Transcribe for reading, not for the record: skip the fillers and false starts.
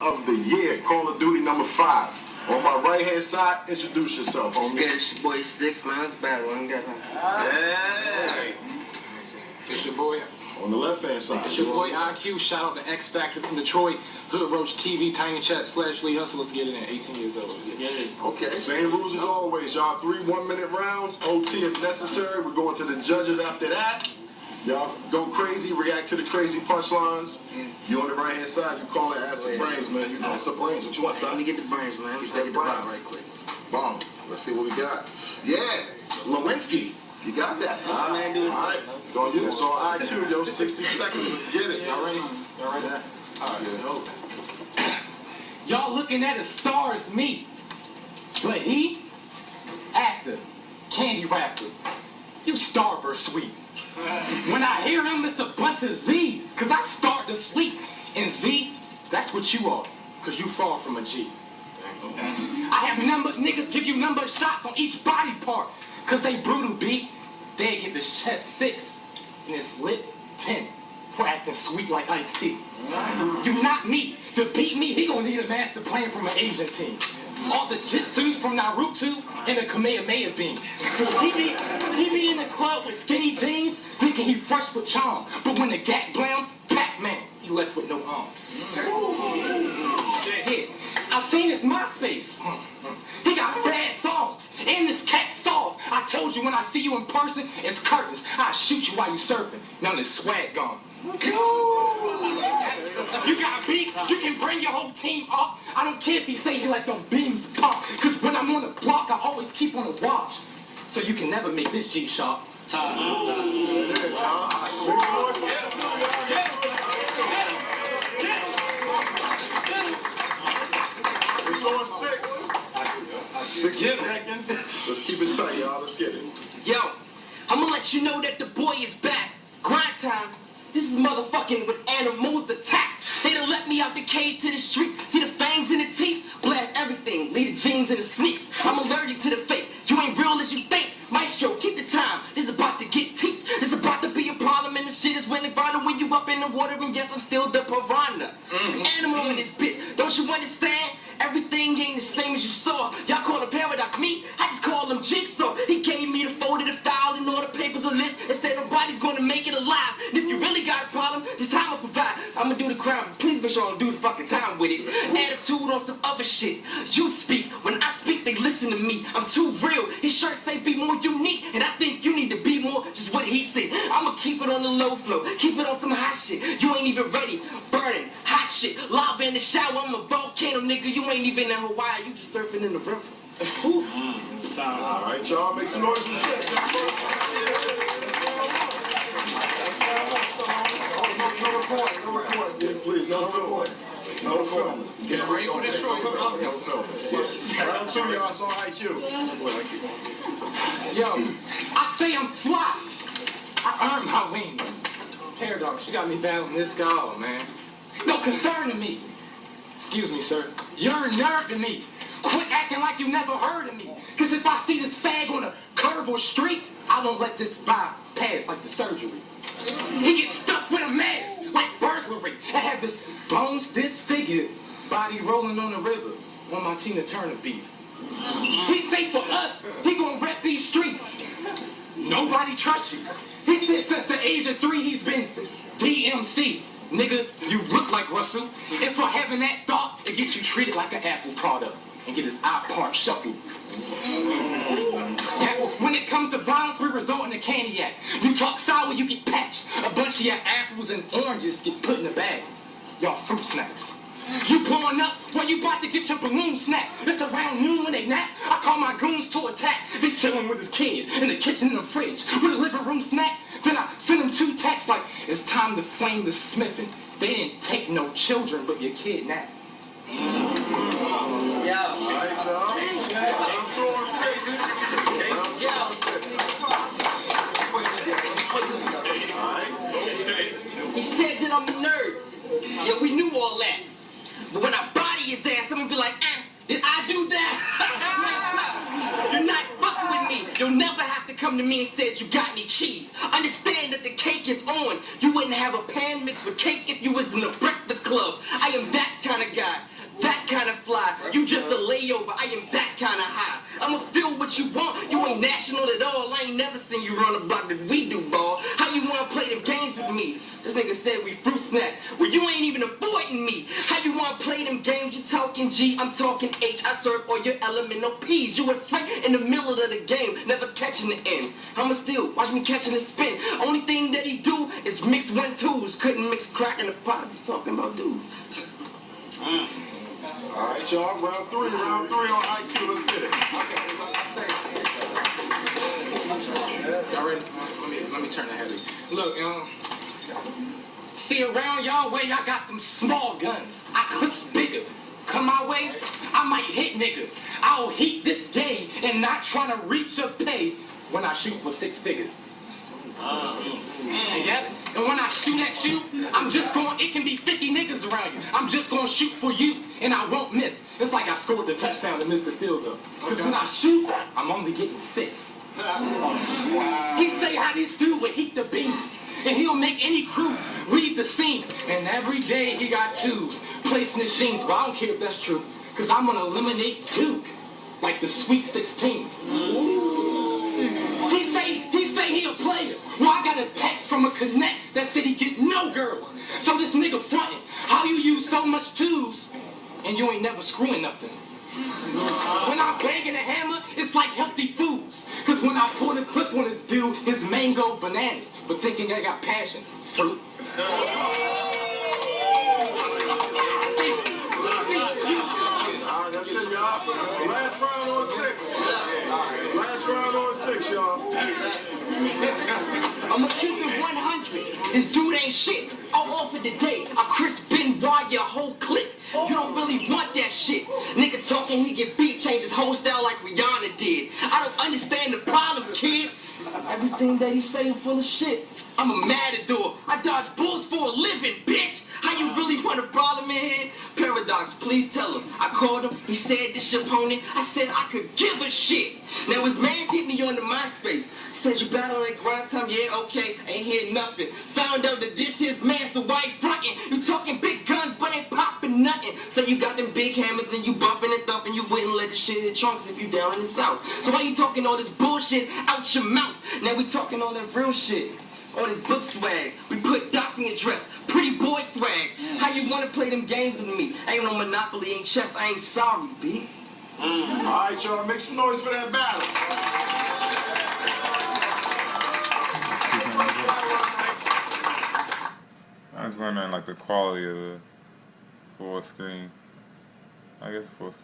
of the year, Call of Duty number 5. On my right hand side, introduce yourself, homie. It's your boy 6, man. It's bad one. Hey. It's your boy. On the left hand side, It's your boy IQ. Shout out to X Factor from Detroit. Hood Roach TV, Tiny Chat / Lee Hustle. Let's get it in. 18 years old. Let's get it in. Okay. Same rules as always, y'all. 3 1-minute rounds. OT if necessary. We're going to the judges after that. Y'all go crazy, react to the crazy punchlines. You on the right hand side, you call it ass of brains, man. You ass of brains. What you want, son? Let me get the brains, man. Let me get the brains right quick. Bomb. Let's see what we got. Yeah, Lewinsky. You got that. All right, man, do it. All right. So you, so IQ, yo, 60 seconds. Let's get it. Y'all ready? Y'all ready? All right. Y'all looking at a star as me. But he, actor, candy rapper. You Starburst sweet. When I hear him, it's a bunch of Z's, cause I start to sleep. And Z, that's what you are, cause you fall from a G. I have niggas give you number shots on each body part, cause they brutal beat. They get the chest 6, and it's lit 10 for acting sweet like Ice-T. You not me. To beat me, he gonna need a master plan from an Asian team. All the jitsus from Naruto and the Kamehameha beam. He be in the club with skinny jeans, thinking he fresh with charm. But when the gat blam, Pac-Man, he left with no arms. Yeah, I've seen his MySpace. He got bad songs, and this cat soft. I told you when I see you in person, it's curtains. I shoot you while you surfing. Now this swag gone. You got beef, you can bring your whole team up. I don't care if he say you like them beams pop. Cause when I'm on the block, I always keep on the watch. So you can never make this G-sharp. Time. It's on 6. 60 seconds. Let's keep it tight, y'all. Let's get it. Yo, I'm gonna let you know that the boy is back. Grind time. This is motherfucking with animals attack. They done let me out the cage to the streets. See the fangs in the teeth? Blast everything. Leave the jeans in the sneaks. I'm allergic to the fake. You ain't real as you think. Maestro, keep the time. This is about to get teeth. This is about to be a problem, and the shit is winning vinyl when you up in the water. And yes, I'm still the piranha. Animal in this bitch. Don't you understand? Everything ain't the same as you saw. Y'all call him Paradox. Me, I just call him Jigsaw. He gave me the folder, the file, and all the papers, a list, and said nobody's gonna make it alive. And if you really got a problem, just time will provide. I'ma do the crime, but please make sure I don't do the fucking time with it. Attitude on some other shit. You speak, when I speak, they listen to me. I'm too real. His shirt say be more unique, and I think you need to be more just what he said. I'ma keep it on the low flow, keep it on some hot shit. You ain't even ready, burning, hot shit. Lava in the shower, I'm a volcano, nigga. You ain't even in Hawaii, you just surfing in the river. All right, y'all, make some noise and shit. No recording, please. No recording. No recording. Get ready for this show. No film. Round 2, y'all. Saw IQ. Yo, I say I'm fly. I earned my wings. Paradox, you got me battling this guy, man. No concern to me. Excuse me, sir. You're a nerd to me. Quit acting like you never heard of me. Cause if I see this fag on a curve or street, I won't let this bypass like the surgery. He gets stuck with a mask, like burglary. I have this bones disfigured, body rolling on the river, on my Tina Turner beef. He say for us, he gonna rep these streets. Nobody trusts you. He said since the age of 3, he's been DMC. Nigga, you look like Russell. And for having that thought, it gets you treated like an Apple product and get his eye part shuffled. Yeah, when it comes to violence, we resort to candy act. You talk sour, you get patched. A bunch of your apples and oranges get put in the bag. Y'all fruit snacks. You blowing up when you about to get your balloon snapped. It's around noon when they nap. I call my goons to attack. They chilling with his kid in the kitchen in the fridge with a living room snack. Then I send them 2 texts like, it's time to flame the Smithin'. They didn't take no children, but your kid now. All right, y'all. Round 2 on 6. He said that I'm a nerd. Yeah, we knew all that. But when I body his ass, I'm gonna be like, did I do that? You're not fucking with me. You'll never have to come to me and say you got any cheese. Understand that the cake is on. You wouldn't have a pan mixed with cake if you was in the breakfast Breakfast Club. I am that kind of guy, that kind of fly. You just a layover, I am that kind of high. I'ma feel what you want, you ain't national at all. I ain't never seen you run a block that we do, ball. How you wanna play them games with me? This nigga said we fruit snacks. Well, you ain't even avoiding me. How you wanna play them games? You talking G, I'm talking H. I serve all your elemental P's. You were straight in the middle of the game, never catching the end. I'ma still watch me catching the spin. Only thing that he do is mix 1-2s. Couldn't mix crack in the pot. You talking about dudes? All right, y'all. Round three on IQ. Let's get it. Y'all ready? Let me turn the heavy. Look, See, around y'all way, I got them small guns. I clips bigger. Come my way, I might hit nigga. I'll heat this game and not trying to reach a pay when I shoot for 6 figures. And when I shoot at you, I'm just going, it can be 50 niggas around you. I'm just going to shoot for you, and I won't miss. It's like I scored the touchdown and missed the field goal. Because when I shoot, I'm only getting 6. He say how this dude would heat the beans, and he'll make any crew leave the scene. And every day he got 2s, placing his jeans. But I don't care if that's true, because I'm going to eliminate Duke like the Sweet 16. He say he a player. Well, I got a text from a connect that said he get no girls. So this nigga frontin', how you use so much 2s and you ain't never screwing nothing? When I'm banging a hammer, it's like healthy foods. Cause when I pull the clip on this dude, his mango bananas. But thinking I got passion, fruit. That's it, y'all. Last round on 6. Last round on 6, y'all. I'ma keep it 100. This dude ain't shit. I'll offer today. I Chris Benoit your whole clique. You don't really want that shit. Nigga talking, he get beat, change his whole style like Rihanna did. I don't understand the problems, kid. Everything that he's saying full of shit. I'm a matador. I dodge bulls for a living, bitch. How you really want a problem in here? Paradox, please tell him. I called him, he said this your opponent. I said I could give a shit. Now his mans hit me on the MySpace. Said you battle at grind time, yeah, okay, ain't hear nothing. Found out that this his man, so why he frontin'? You talking big guns, but ain't popping nothing. Say you got them big hammers and you bumping and thumping, you wouldn't let the shit hit trunks if you down in the south. So why you talking all this bullshit out your mouth? Now we talking all that real shit. On his book swag, we put dots in your dress, pretty boy swag. How you wanna play them games with me? Ain't no Monopoly, ain't chess, I ain't sorry, B. All right, y'all, make some noise for that battle. I was wondering like the quality of the full screen. I guess full screen.